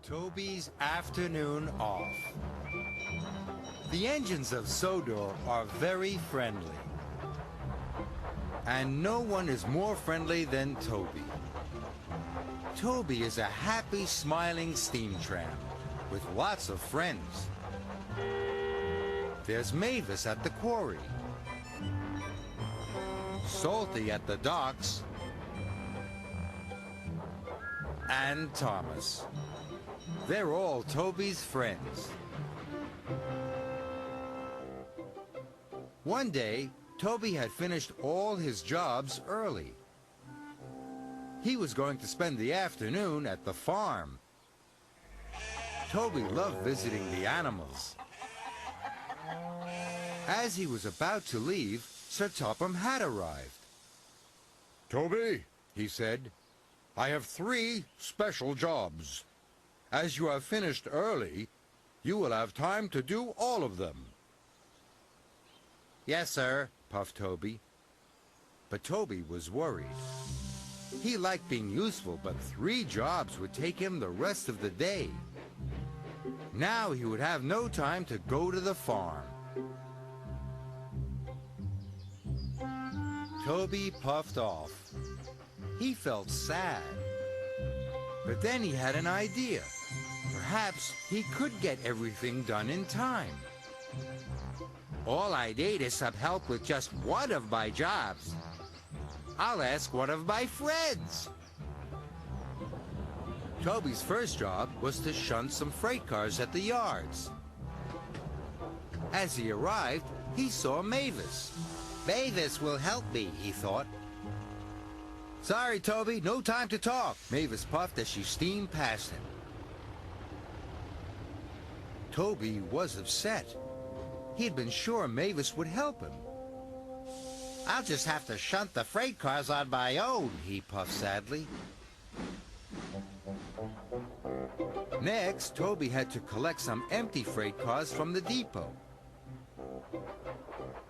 Toby's afternoon off. The engines of Sodor are very friendly. And no one is more friendly than Toby. Toby is a happy, smiling steam tram with lots of friends. There's Mavis at the quarry, Salty at the docks, and Thomas. They're all Toby's friends. One day, Toby had finished all his jobs early. He was going to spend the afternoon at the farm. Toby loved visiting the animals. As he was about to leave, Sir Topham had arrived. "Toby," he said, "I have 3 special jobs. As you have finished early, you will have time to do all of them." "Yes, sir," puffed Toby. But Toby was worried. He liked being useful, but 3 jobs would take him the rest of the day. Now he would have no time to go to the farm. Toby puffed off. He felt sad. But then he had an idea. Perhaps he could get everything done in time. "All I need is some help with just one of my jobs. I'll ask one of my friends." Toby's first job was to shunt some freight cars at the yards. As he arrived, he saw Mavis. "Mavis will help me," he thought. "Sorry, Toby, no time to talk," Mavis puffed as she steamed past him. Toby was upset. He had been sure Mavis would help him. "I'll just have to shunt the freight cars on my own," he puffed sadly. Next, Toby had to collect some empty freight cars from the depot.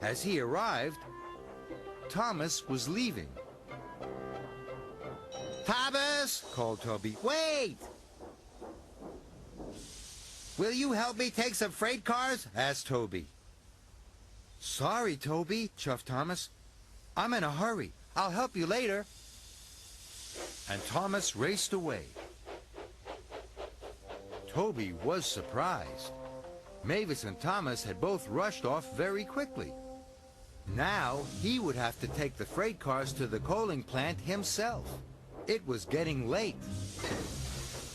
As he arrived, Thomas was leaving. "Thomas!" called Toby. "Wait! Will you help me take some freight cars?" asked Toby. "Sorry, Toby," chuffed Thomas. "I'm in a hurry. I'll help you later." And Thomas raced away. Toby was surprised. Mavis and Thomas had both rushed off very quickly. Now he would have to take the freight cars to the coaling plant himself. It was getting late.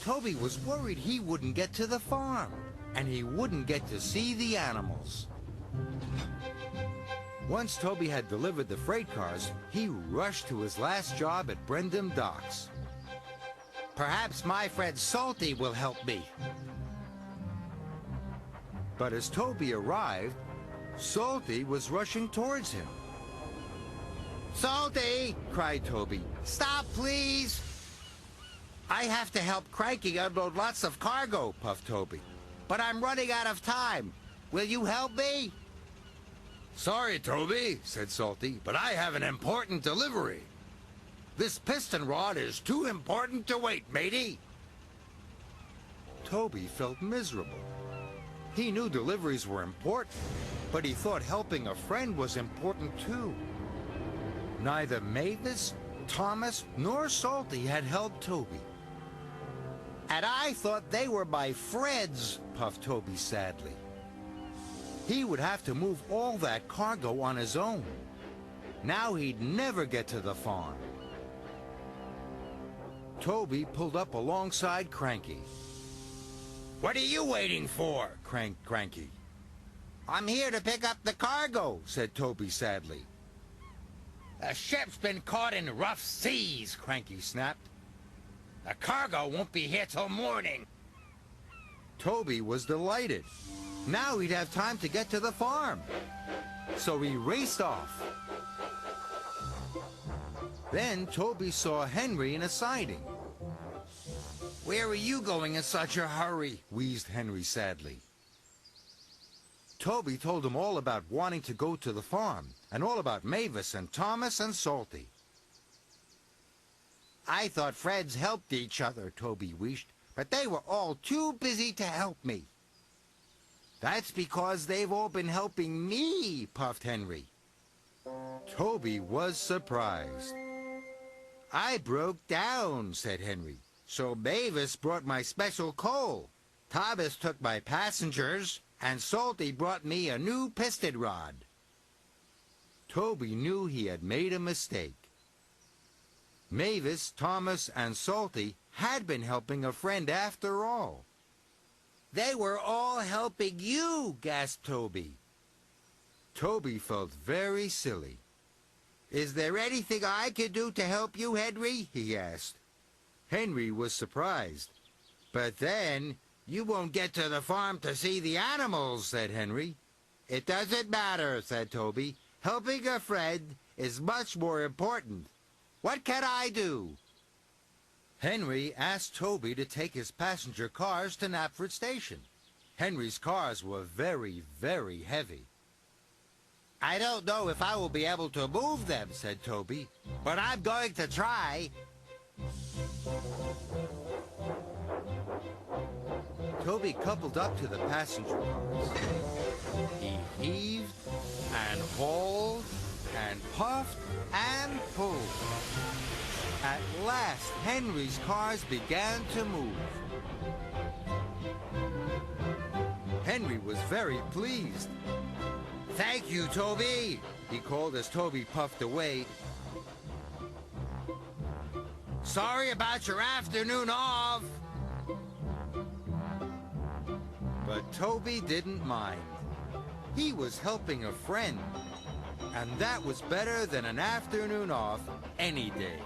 Toby was worried he wouldn't get to the farm, and he wouldn't get to see the animals. Once Toby had delivered the freight cars, he rushed to his last job at Brendam Docks. "Perhaps my friend Salty will help me." But as Toby arrived, Salty was rushing towards him. "Salty!" cried Toby. "Stop, please!" "I have to help Cranky unload lots of cargo," puffed Toby. "But I'm running out of time. Will you help me?" "Sorry, Toby," said Salty, "but I have an important delivery. This piston rod is too important to wait, matey." Toby felt miserable. He knew deliveries were important, but he thought helping a friend was important too. Neither Mavis, Thomas, nor Salty had helped Toby. "And I thought they were my friends," puffed Toby sadly. He would have to move all that cargo on his own. Now he'd never get to the farm. Toby pulled up alongside Cranky. "What are you waiting for?" cranked Cranky. "I'm here to pick up the cargo," said Toby sadly. "The ship's been caught in rough seas," Cranky snapped. "The cargo won't be here till morning." Toby was delighted. Now he'd have time to get to the farm. So he raced off. Then Toby saw Henry in a siding. "Where are you going in such a hurry?" wheezed Henry sadly. Toby told him all about wanting to go to the farm, and all about Mavis and Thomas and Salty. "I thought friends helped each other," Toby wished. but they were all too busy to help me. That's because they've all been helping me, puffed Henry. Toby was surprised. I broke down, said Henry, so Mavis brought my special coal. Thomas took my passengers, and Salty brought me a new piston rod. Toby knew he had made a mistake. Mavis, Thomas, and Salty had been helping a friend after all. They were all helping you, gasped Toby. Toby felt very silly. Is there anything I can do to help you, Henry? He asked. Henry was surprised. But then, you won't get to the farm to see the animals, said Henry. It doesn't matter, said Toby. Helping a friend is much more important. What can I do? Henry asked Toby to take his passenger cars to Knapford Station. Henry's cars were very, very heavy. I don't know if I will be able to move them, said Toby, but I'm going to try. Toby coupled up to the passenger cars. He heaved and hauled and puffed and pulled. At last, Henry's cars began to move. Henry was very pleased. Thank you, Toby, he called as Toby puffed away. Sorry about your afternoon off. But Toby didn't mind. He was helping a friend, and that was better than an afternoon off any day.